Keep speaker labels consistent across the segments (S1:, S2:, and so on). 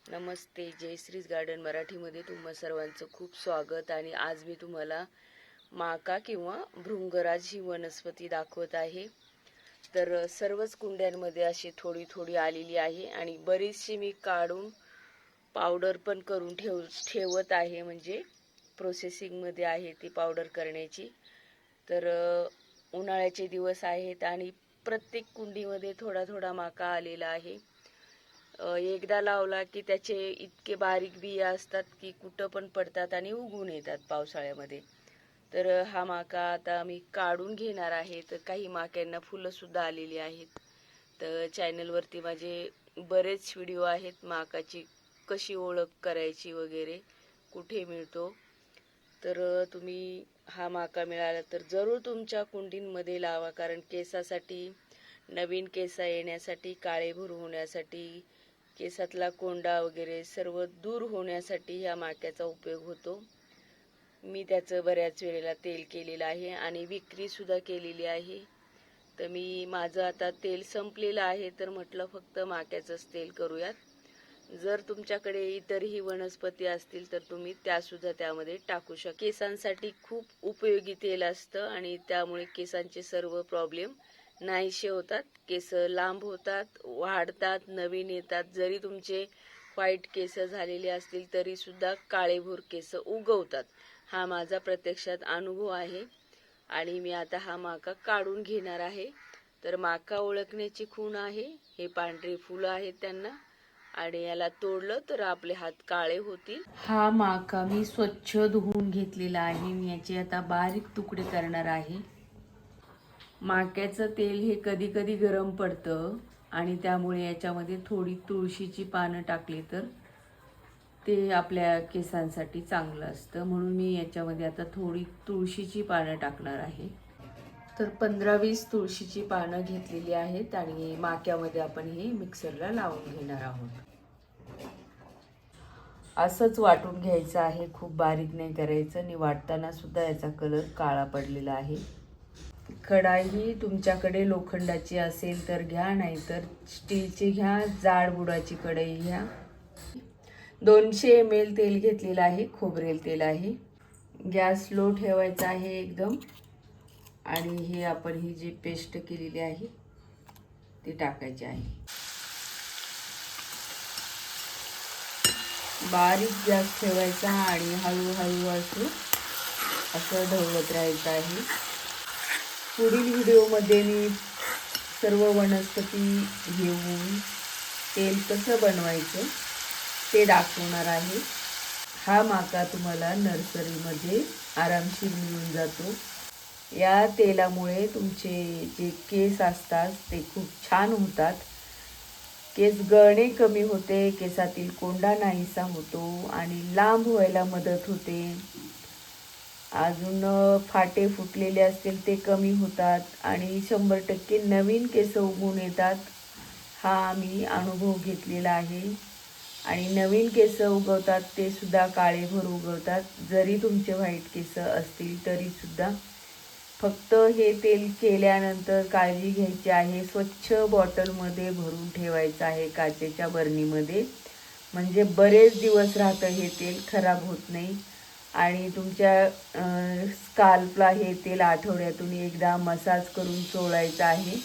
S1: नमस्ते, जयश्रीज garden मराठीमध्ये तुम्हा सर्वांचं खूप स्वागत. आणि आज मी तुम्हाला माका किंवा भृंगराज ही वनस्पती दाखवत आहे. तर सर्वच कुंड्यांमध्ये अशी थोडी थोडी आलेली आहे आणि बरीचशी मी काढून पावडर पण करून ठेवत आहे, म्हणजे प्रोसेसिंगमध्ये आहे ती पावडर करण्याची. तर उन्हाळ्याचे दिवस आहेत आणि प्रत्येक कुंडीमध्ये थोडा थोडा माका आलेला आहे. एकदा लावला की त्याचे इतके बारीक बिया असतात की कुठं पण पडतात आणि उगवून येतात पावसाळ्यामध्ये. तर हा माका आता मी काढून घेणार आहे. तर काही माक्यांना फुलंसुद्धा आलेली आहेत. तर चॅनलवरती माझे बरेच व्हिडिओ आहेत माकाची कशी ओळख करायची वगैरे, कुठे मिळतो. तर तुम्ही हा माका मिळाला तर जरूर तुमच्या कुंडींमध्ये लावा, कारण केसासाठी, नवीन केस येण्यासाठी, काळेभोर होण्यासाठी, केसातला कोंडा वगैरे सर्व दूर होण्यासाठी ह्या माक्याचा उपयोग होतो. मी त्याचं बऱ्याच वेळेला तेल केलेलं आहे आणि विक्रीसुद्धा केलेली आहे. तर माझं आता तेल संपलेलं आहे, तर म्हटलं फक्त माक्याचंच तेल करूयात. जर तुमच्याकडे इतरही वनस्पती असतील तर तुम्ही त्यासुद्धा त्यामध्ये टाकू शकता. केसांसाठी खूप उपयोगी तेल असतं आणि त्यामुळे केसांचे सर्व प्रॉब्लेम नाहीसे होतात. केस लांब होतात, वाढतात, नवीन येतात. जरी तुमचे व्हाईट केस झालेले असतील तरी सुद्धा काळेभोर केस उगवतात. हा माझा प्रत्यक्षात अनुभव आहे. आणि मी आता हा माका काढून घेणार आहे. तर माका ओळखण्याची खूण आहे. हे पांढरे फुलं आहेत त्यांना, आणि याला तोडलं तर आपले हात काळे होतील. हा माका मी स्वच्छ धुवून घेतलेला आहे. मी याचे आता बारीक तुकडे करणार आहे. माक्याचं तेल हे कधी कधी गरम पडतं आणि त्यामुळे याच्यामध्ये थोडी तुळशीची पानं टाकली तर ते आपल्या केसांसाठी चांगलं असतं. म्हणून मी याच्यामध्ये आता थोडी तुळशीची पानं टाकणार आहे. तर 15-20 तुळशीची पानं घेतलेली आहेत आणि माक्यामध्ये आपण हे मिक्सरला लावून घेणार आहोत. असंच वाटून घ्यायचं आहे, खूप बारीक नाही करायचं. आणि वाटताना सुद्धा याचा कलर काळा पडलेला आहे. कढाई तुमच्याकडे लोखंडाची असेल तर घ्या, नाहीतर स्टीलची घ्या. जाड बुडाची कढई घ्या. 200 ml तेल घेतलेलं आहे, खोबरेल तेल आहे. गॅस लो ठेवायचा आहे एकदम. आणि हे आपण ही जी पेस्ट केलेली आहे ती टाकायची आहे. बारीक गॅस ठेवायचा आणि हळूहळू असं ढवळत राहायचं आहे. पुढील व्हिडिओमध्ये मी सर्व वनस्पती घेऊन तेल कसं बनवायचं ते दाखवणार आहे. हा माका तुम्हाला नर्सरीमध्ये आरामशीर मिळून जातो. या तेलामुळे तुमचे जे केस असतात ते खूप छान होतात. केस गळणे कमी होते, केसातील कोंडा नाहीसा होतो आणि लांब व्हायला मदत होते. अजून फाटे फुटलेले असतील ते कमी होतात आणि 100% नवीन केस उगवून येतात. हा मी अनुभव घेतलेला आहे. आणि नवीन केस उगवतात ते सुद्धा काळेभोर उगवतात. जरी तुमचे व्हाईट केस असतील तरी सुद्धा. फक्त हे तेल केल्यानंतर काळजी घ्यायची आहे, स्वच्छ बॉटलमध्ये भरून ठेवायचं आहे, काचेच्या बरणीमध्ये. म्हणजे बरेच दिवस राहतं हे तेल, खराब होत नाही. आणि तुमच्या स्काल्पला हे तेल आठवड्यातून एकदा मसाज करून चोळायचं आहे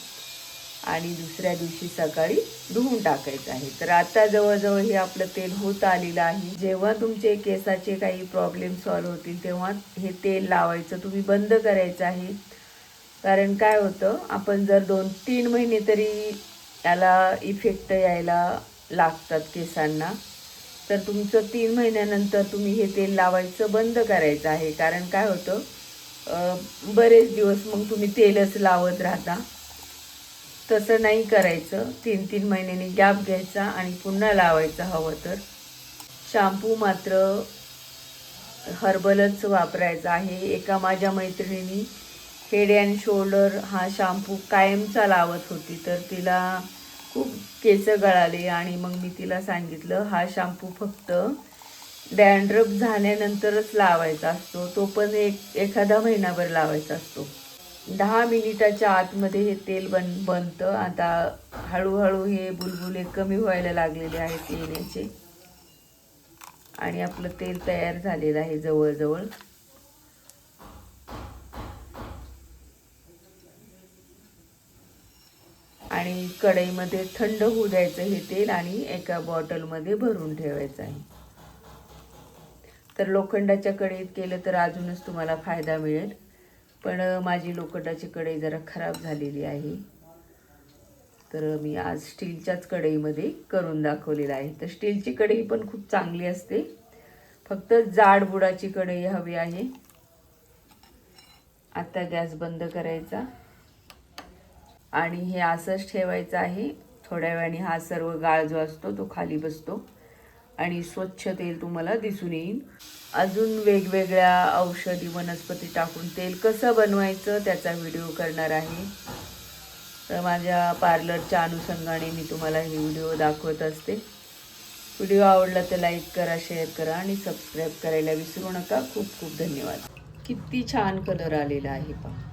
S1: आणि दुसऱ्या दिवशी सकाळी धुवून टाकायचं आहे. तर आता जवळजवळ हे आपलं तेल होत आलेलं आहे. जेव्हा तुमचे केसाचे काही प्रॉब्लेम सॉल्व्ह होतील तेव्हा हे तेल लावायचं तुम्ही बंद करायचं आहे. कारण काय होतं, आपण जर 2-3 महिने तरी याला इफेक्ट यायला लागतात केसांना, तर तुमचं 3 महिन्यानंतर तुम्ही हे तेल लावायचं बंद करायचं आहे. कारण काय होतं, बरेच दिवस मग तुम्ही तेलच लावत राहता. तसं नाही करायचं. 3-3 महिन्यांनी गॅप घ्यायचा आणि पुन्हा लावायचं हवं तर. शॅम्पू मात्र हर्बलच वापरायचा आहे. एका माझ्या मैत्रिणीने हेड अँड शोल्डर हा शॅम्पू कायमचा लावत होती, तर तिला खूप केस गळाले आणि मग मी तिला सांगितलं हा शॅम्पू फक्त डॅन्ड्रफ झाल्यानंतरच लावायचा असतो, तो पण एखादा महिनाभर लावायचा असतो. 10 मिनिटाच्या आतमध्ये हे तेल बनतं. आता हळूहळू हे बुलबुले कमी व्हायला लागलेले आहेत येण्याचे आणि आपलं तेल तयार झालेलं आहे जवळजवळ. आणि कढईमध्ये थंड होऊ द्यायचं हे तेल आणि एका बॉटलमध्ये भरून ठेवायचं आहे. तर लोखंडाच्या कढईत केलं तर अजूनच तुम्हाला फायदा मिळेल, पण माझी लोखंडाची कढई जरा खराब झालेली आहे, तर मी आज स्टीलच्याच कढईमध्ये करून दाखवलेलं आहे. तर स्टीलची कढई पण खूप चांगली असते, फक्त जाड बुडाची कढई हवी आहे. आता गॅस बंद करायचा आणि हे असंच ठेवायचं आहे. थोड्या वेळाने हा सर्व गाळ जो असतो तो खाली बसतो आणि स्वच्छ तेल तुम्हाला दिसून येईल. अजून वेगवेगळ्या औषधी वनस्पती टाकून तेल कसं बनवायचं त्याचा व्हिडिओ करणार आहे. तर माझ्या पार्लरच्या अनुषंगाने मी तुम्हाला हे व्हिडिओ दाखवत असते. व्हिडिओ आवडला तर लाईक करा, शेअर करा आणि सबस्क्राईब करायला विसरू नका. खूप खूप धन्यवाद. किती छान कलर आलेला आहे पहा.